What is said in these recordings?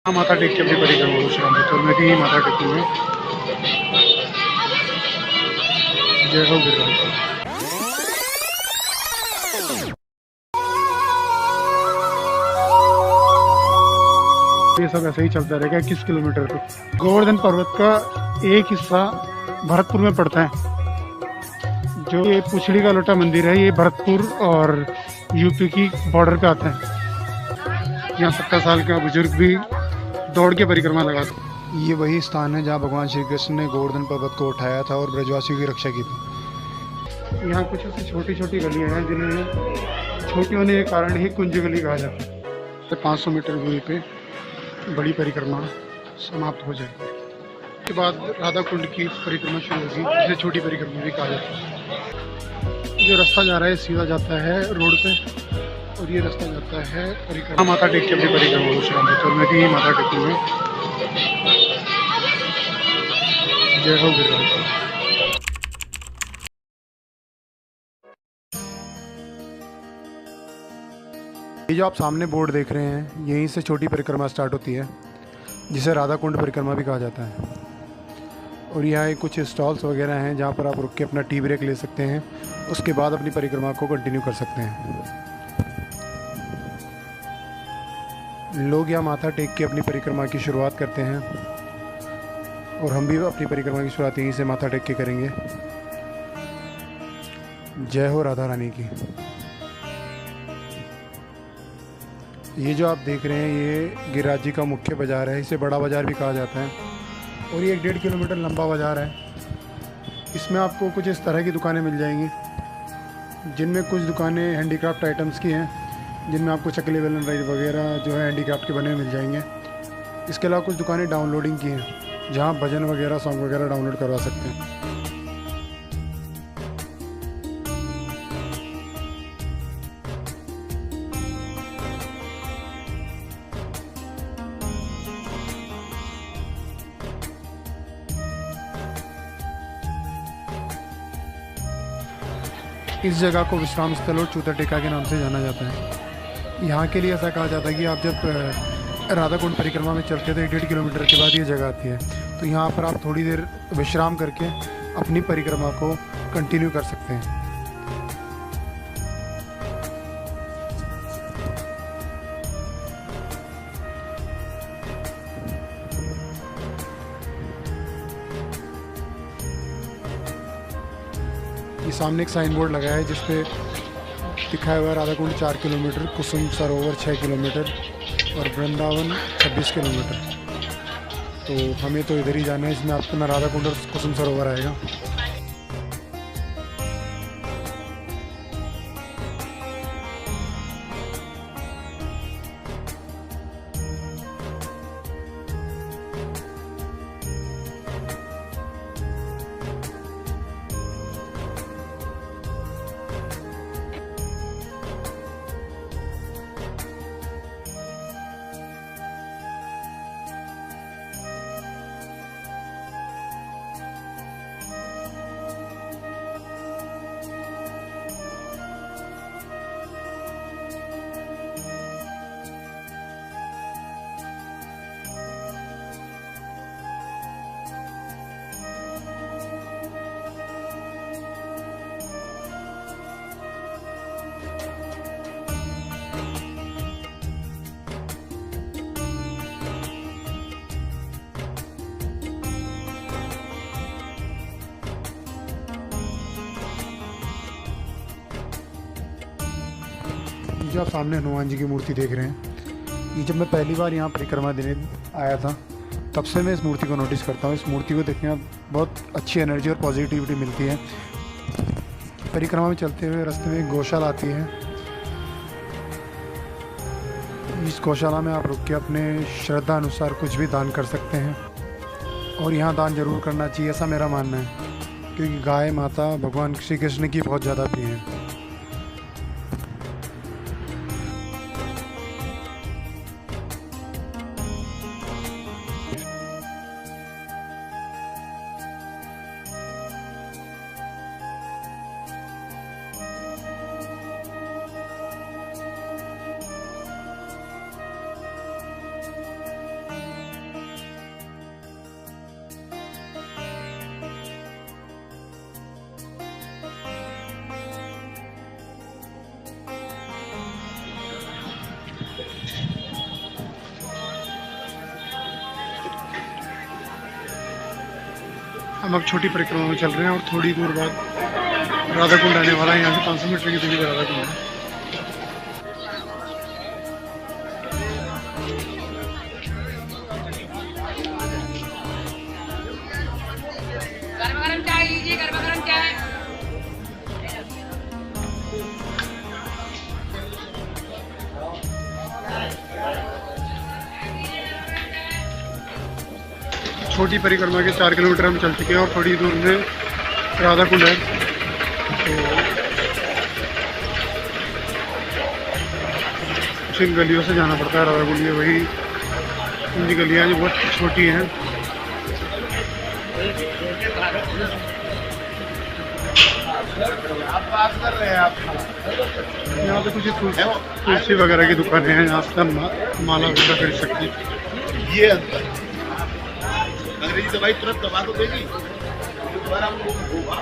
माथा टेक के अपनी परिक्रमा विश्राम तो मैं भी माथा टेकूंगा। जय हो गिरिराज। ये सब ऐसे ही चलता रहेगा 21 किलोमीटर तक। गोवर्धन पर्वत का एक हिस्सा भरतपुर में पड़ता है। जो ये पुछड़ी का लोटा मंदिर है, ये भरतपुर और यूपी की बॉर्डर पे आता है। यहाँ 70 साल का बुजुर्ग भी दौड़ के परिक्रमा लगाता है। ये वही स्थान है जहाँ भगवान श्री कृष्ण ने गोवर्धन पर्वत को उठाया था और ब्रजवासियों की रक्षा की थी। यहाँ कुछ ऐसी छोटी छोटी गलियाँ हैं जिन्हें छोटी होने के कारण ही कुंज गली कहा जाता है। 500 मीटर दूरी पे बड़ी परिक्रमा समाप्त हो जाएगी। उसके बाद राधा कुंड की परिक्रमा शुरू होगी, जिसे छोटी परिक्रमा भी कहा जाता है। जो रास्ता जा रहा है सीधा जाता है रोड पे, और ये रास्ता जाता है परिक्रमा। माथा टेक के अपनी परिक्रमा विश्राम तो मैं भी माथा टेकूंगा। जय हो गिरिराज। ये जो आप सामने बोर्ड देख रहे हैं, यहीं से छोटी परिक्रमा स्टार्ट होती है, जिसे राधा कुंड परिक्रमा भी कहा जाता है। और यहाँ कुछ स्टॉल्स वगैरह हैं जहाँ पर आप रुक के अपना टी ब्रेक ले सकते हैं। उसके बाद अपनी परिक्रमा को कंटिन्यू कर सकते हैं। लोग यहाँ माथा टेक के अपनी परिक्रमा की शुरुआत करते हैं, और हम भी अपनी परिक्रमा की शुरुआत यहीं से माथा टेक के करेंगे। जय हो राधा रानी की। ये जो आप देख रहे हैं, ये गिरिराज जी का मुख्य बाज़ार है। इसे बड़ा बाज़ार भी कहा जाता है, और ये 1.5 किलोमीटर लंबा बाज़ार है। इसमें आपको कुछ इस तरह की दुकानें मिल जाएंगी, जिनमें कुछ दुकानें हैंडीक्राफ्ट आइटम्स की हैं, जिनमें आपको चकले बेलन राइड वगैरह जो है हैंडीक्राफ्ट के बने हुए मिल जाएंगे। इसके अलावा कुछ दुकानें डाउनलोडिंग की हैं, जहाँ भजन वगैरह सॉन्ग वगैरह डाउनलोड करवा सकते हैं। इस जगह को विश्राम स्थल और चूता टेका के नाम से जाना जाता है। यहाँ के लिए ऐसा कहा जाता है कि आप जब राधा कुंड परिक्रमा में चलते हैं तो 1.5 किलोमीटर के बाद ये जगह आती है। तो यहाँ पर आप थोड़ी देर विश्राम करके अपनी परिक्रमा को कंटिन्यू कर सकते हैं। ये सामने एक साइन बोर्ड लगा है, जिस पे दिखाया हुआ है राधा कुंड 4 किलोमीटर, कुसुम सरोवर 6 किलोमीटर और वृंदावन 26 किलोमीटर। तो हमें तो इधर ही जाना है। इसमें आपको ना राधा कुंड और कुसुम सरोवर आएगा। जो आप सामने हनुमान जी की मूर्ति देख रहे हैं, ये जब मैं पहली बार यहाँ परिक्रमा देने आया था, तब से मैं इस मूर्ति को नोटिस करता हूँ। इस मूर्ति को देखने में बहुत अच्छी एनर्जी और पॉजिटिविटी मिलती है। परिक्रमा में चलते हुए रास्ते में एक गौशाला आती है। इस गौशाला में आप रुक के अपने श्रद्धा अनुसार कुछ भी दान कर सकते हैं, और यहाँ दान जरूर करना चाहिए, ऐसा मेरा मानना है, क्योंकि गाय माता भगवान श्री कृष्ण की बहुत ज़्यादा प्रिय है। हम अब छोटी परिक्रमा में चल रहे हैं और थोड़ी दूर बाद राधा कुंड आने वाला है। यहाँ से 500 मीटर की दूरी पर राधा कुंड है। गरम चाय लीजिए, गरम चाय। छोटी परिक्रमा के 4 किलोमीटर हम चल चुके हैं और थोड़ी दूर में राधा कुंड है। तो कुछ इन गलियों से जाना पड़ता है राधा कुंड में। वही इनकी गलियाँ जो बहुत छोटी हैं। यहाँ पे कुछ तुलसी वगैरह की दुकानें हैं, यहाँ से हम माला वगैरह खरीद सकते हैं। ये अंग्रेजी दवाई तुरंत दबा तो देगी, दोबारा आपको होगा।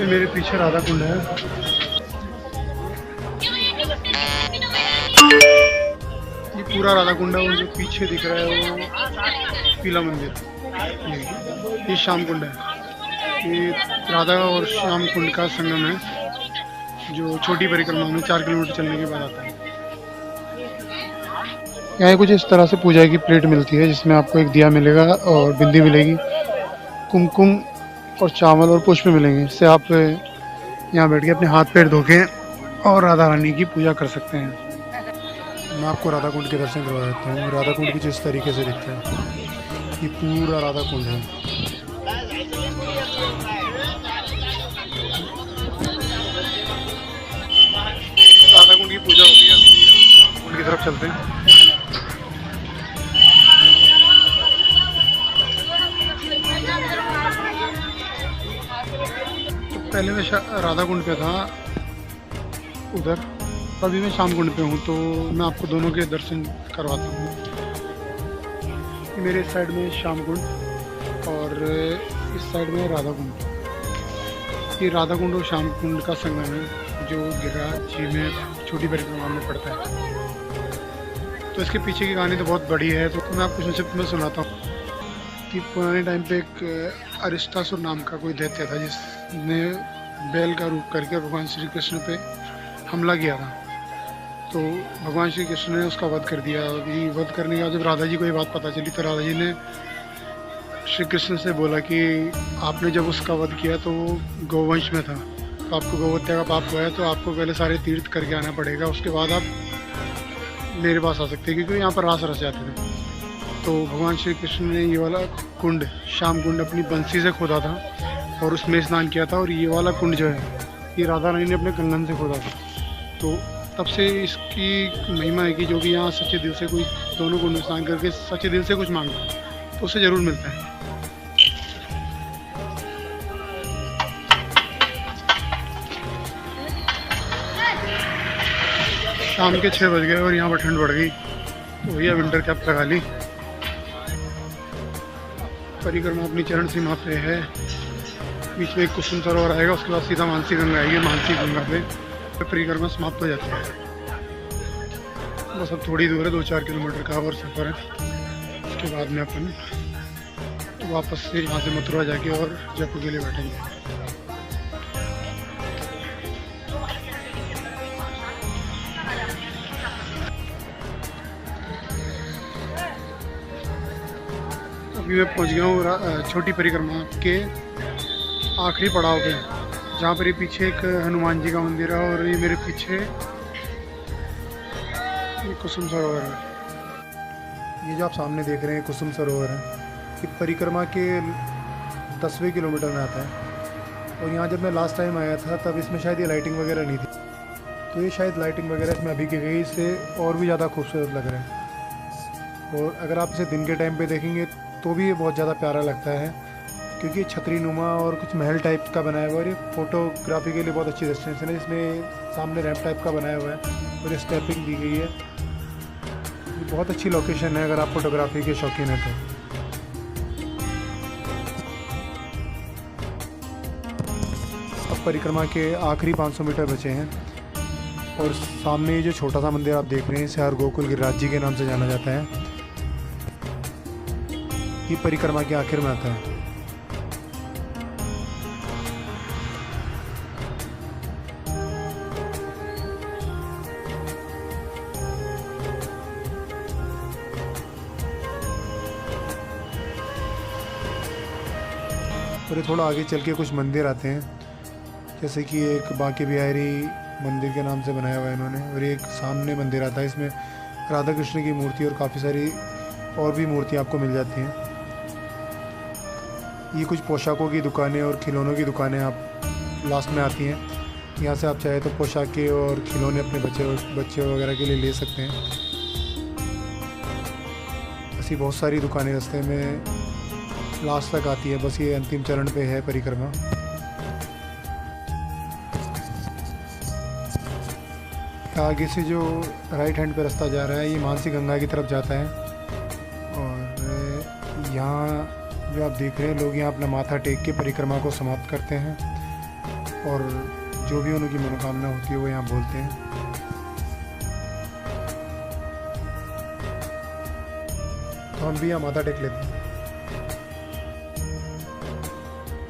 मेरे पीछे राधा कुंड है। ये पूरा राधा कुंड है और जो पीछे दिख रहा है वो पीला मंदिर, ये श्याम कुंड है। ये राधा और श्याम कुंड का संगम है जो छोटी परिक्रमा में 4 किलोमीटर चलने के बाद आता है। यहाँ कुछ इस तरह से पूजा की प्लेट मिलती है जिसमें आपको एक दिया मिलेगा और बिंदी मिलेगी, कुमकुम और चावल और पुष्प मिलेंगे। इससे आप यहाँ बैठ के अपने हाथ पैर धो के और राधा रानी की पूजा कर सकते हैं। मैं आपको राधा कुंड के दर्शन करवा देता हूँ। राधा कुंड कुछ इस तरीके से दिखता है। ये पूरा राधा कुंड है। राधा कुंड की पूजा हो गई है, कुंड की तरफ चलते हैं। पहले मैं राधा कुंड पे था उधर, अभी मैं श्याम कुंड पे हूँ, तो मैं आपको दोनों के दर्शन करवाता हूँ। मेरे इस साइड में श्याम कुंड और इस साइड में राधा कुंड। ये राधा कुंड और श्याम कुंड का संगम है जो गिरिराज जी में छोटी परिक्रमा में पड़ता है। तो इसके पीछे की कहानी तो बहुत बड़ी है, तो मैं आपको संक्षिप्त में सुनाता हूँ कि पुराने टाइम पे एक अरिष्टासुर नाम का कोई दैत्य था जिसने बैल का रूप करके भगवान श्री कृष्ण पे हमला किया था। तो भगवान श्री कृष्ण ने उसका वध कर दिया। अभी वध करने के बाद जब राधा जी को ये बात पता चली तो राधा जी ने श्री कृष्ण से बोला कि आपने जब उसका वध किया तो वो गौवंश में था, तो आपको गौहत्या का पाप हुआ है, तो आपको पहले सारे तीर्थ करके आना पड़ेगा, उसके बाद आप मेरे पास आ सकते हैं, क्योंकि यहाँ पर रास रच जाते थे। तो भगवान श्री कृष्ण ने ये वाला कुंड श्याम कुंड अपनी बंसी से खोदा था और उसमें स्नान किया था। और ये वाला कुंड जो है ये राधा रानी ने अपने कंगन से खोदा था। तो तब से इसकी महिमा है कि जो भी यहाँ सच्चे दिल से कोई दोनों कुंड में स्नान करके सच्चे दिल से कुछ मांगता तो उसे ज़रूर मिलता है। शाम के 6 बज गए और यहाँ पर ठंड बढ़ गई, तो भैया विंटर कैप लगा ली। परिक्रमा अपनी चरण सीमा पे है। बीच में एक कुसुम सरोवर आएगा, उसके बाद सीधा मानसी गंगा आएगी। मानसी गंगा पे परिक्रमा समाप्त हो जाती है। बस अब थोड़ी दूर है, 2-4 किलोमीटर का और सफ़र है। उसके बाद में अपन तो वापस से यहाँ से मथुरा जाके और जयपुर के लिए बैठेंगे। अभी मैं पहुँच गया हूँ छोटी परिक्रमा के आखिरी पड़ाव पे, जहाँ पर ये पीछे एक हनुमान जी का मंदिर है और ये मेरे पीछे ये कुसुम सरोवर है। ये जो आप सामने देख रहे हैं कुसुम सरोवर है, ये परिक्रमा के 10वें किलोमीटर में आता है। और यहाँ जब मैं लास्ट टाइम आया था तब इसमें शायद ये लाइटिंग वगैरह नहीं थी, तो ये शायद लाइटिंग वगैरह इसमें अभी की गई, इससे और भी ज़्यादा खूबसूरत लग रहा है। और अगर आप इसे दिन के टाइम पे देखेंगे तो भी ये बहुत ज़्यादा प्यारा लगता है, क्योंकि छतरी नुमा और कुछ महल टाइप का बनाया हुआ है। ये फोटोग्राफी के लिए बहुत अच्छी डेस्टिनेशन है, जिसमें सामने रैंप टाइप का बनाया हुआ है और ये स्टेपिंग दी गई है। ये बहुत अच्छी लोकेशन है अगर आप फोटोग्राफी के शौकीन हैं तो। अब परिक्रमा के आखिरी 500 मीटर बचे हैं और सामने ये जो छोटा सा मंदिर आप देख रहे हैं इसे हर गोकुल गिरिराज जी के नाम से जाना जाता है। ये परिक्रमा के आखिर में आता है। और ये थोड़ा आगे चल के कुछ मंदिर आते हैं, जैसे कि एक बांके बिहारी मंदिर के नाम से बनाया हुआ है इन्होंने, और एक सामने मंदिर आता है, इसमें राधा कृष्ण की मूर्ति और काफ़ी सारी और भी मूर्तियाँ आपको मिल जाती हैं। ये कुछ पोशाकों की दुकानें और खिलौनों की दुकानें आप लास्ट में आती हैं। यहाँ से आप चाहे तो पोशाकें और खिलौने अपने बच्चे वगैरह के लिए ले सकते हैं। ऐसी बहुत सारी दुकानें रास्ते में लास्ट तक आती है। बस ये अंतिम चरण पे है परिक्रमा। आगे से जो राइट हैंड पे रास्ता जा रहा है ये मानसी गंगा की तरफ जाता है। और यहाँ जो आप देख रहे हैं लोग यहाँ अपना माथा टेक के परिक्रमा को समाप्त करते हैं और जो भी उनकी मनोकामना होती है वो यहाँ बोलते हैं। तो हम भी यहाँ माथा टेक लेते हैं।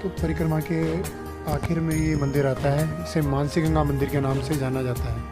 तो परिक्रमा के आखिर में ये मंदिर आता है, इसे मानसी गंगा मंदिर के नाम से जाना जाता है।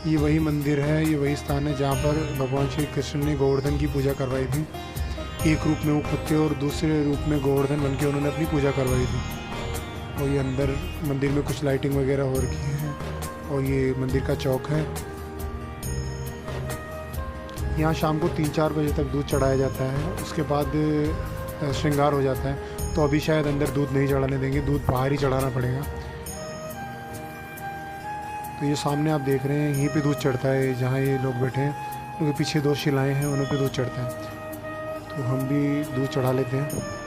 ये वही मंदिर है, ये वही स्थान है जहाँ पर भगवान श्री कृष्ण ने गोवर्धन की पूजा करवाई थी। एक रूप में वो खुद थे और दूसरे रूप में गोवर्धन बनके उन्होंने अपनी पूजा करवाई थी। और ये अंदर मंदिर में कुछ लाइटिंग वगैरह हो रखी है और ये मंदिर का चौक है। यहाँ शाम को 3-4 बजे तक दूध चढ़ाया जाता है, उसके बाद श्रृंगार हो जाता है। तो अभी शायद अंदर दूध नहीं चढ़ाने देंगे, दूध बाहर ही चढ़ाना पड़ेगा। तो ये सामने आप देख रहे हैं यहीं पे दूध चढ़ता है, जहाँ ये लोग बैठे हैं उनके पीछे 2 शिलाएँ हैं, उन पे दूध चढ़ता है। तो हम भी दूध चढ़ा लेते हैं।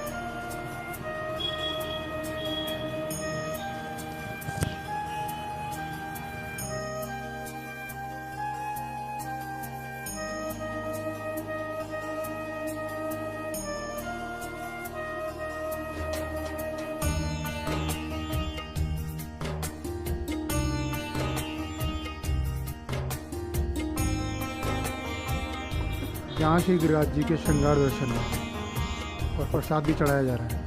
यहाँ श्री गिरिराज जी के श्रृंगार दर्शन है और प्रसाद भी चढ़ाया जा रहा है।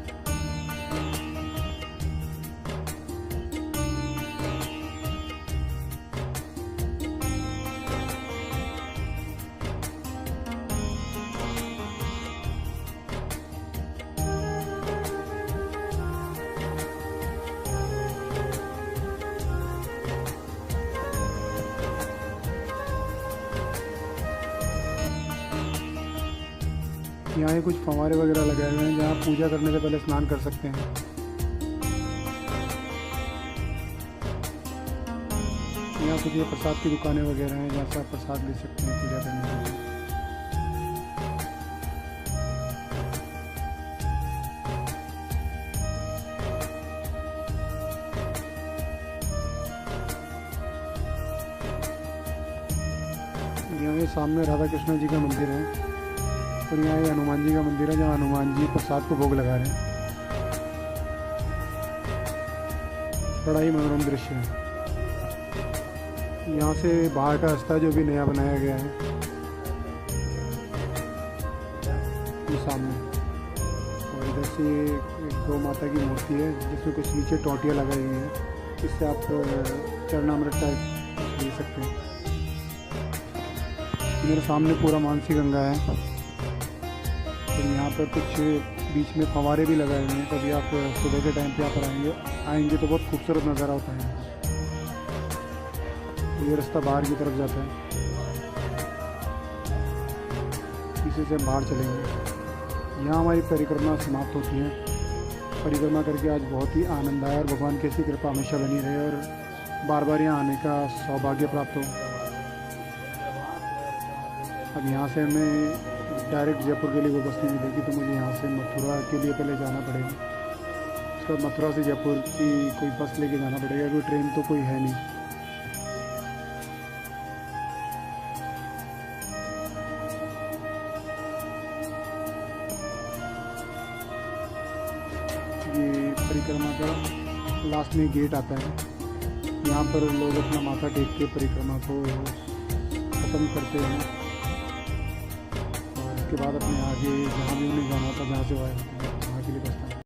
यहाँ ये कुछ फव्वारे वगैरह लगाए हुए हैं जहाँ पूजा करने से पहले स्नान कर सकते हैं। यहाँ कुछ ये प्रसाद की दुकानें वगैरह हैं जहाँ से आप प्रसाद ले सकते हैं पूजा करने के लिए। यहाँ ये सामने राधा कृष्ण जी का मंदिर है और यहाँ ये हनुमान जी का मंदिर है जहाँ हनुमान जी प्रसाद को भोग लगा रहे हैं। बड़ा ही मनोरम दृश्य है। यहाँ से बाहर का रास्ता जो भी नया बनाया गया है ये सामने, और इधर से एक गौ माता की मूर्ति है जिसमें कुछ नीचे टोटियाँ लगाई हुई हैं, इससे आप चरणामृत टाइप ले सकते हैं। मेरे सामने पूरा मानसी गंगा है और यहाँ पर कुछ बीच में फव्वारे भी लगाए हुए हैं। कभी आप सुबह के टाइम पे यहाँ पर आएंगे तो बहुत खूबसूरत नज़ारा होता है। ये रास्ता बाहर की तरफ जाता है, इसी से बाहर चलेंगे। यहाँ हमारी परिक्रमा समाप्त होती है। परिक्रमा करके आज बहुत ही आनंद आया और भगवान की ऐसी कृपा हमेशा बनी रहे और बार बार यहाँ आने का सौभाग्य प्राप्त हो। अब यहाँ से हमें डायरेक्ट जयपुर के लिए वो बस नहीं मिलेगी, तो मुझे यहाँ से मथुरा के लिए पहले जाना पड़ेगा। उसका मथुरा से जयपुर की कोई बस लेके जाना पड़ेगा, कोई ट्रेन तो कोई है नहीं। ये परिक्रमा का लास्ट में गेट आता है, यहाँ पर लोग अपना माथा टेक के परिक्रमा को ख़त्म करते हैं और उसके बाद अपने आगे जहाँ भी उन्हें जाना था, जहाँ से आए वहाँ के लिए बसता है।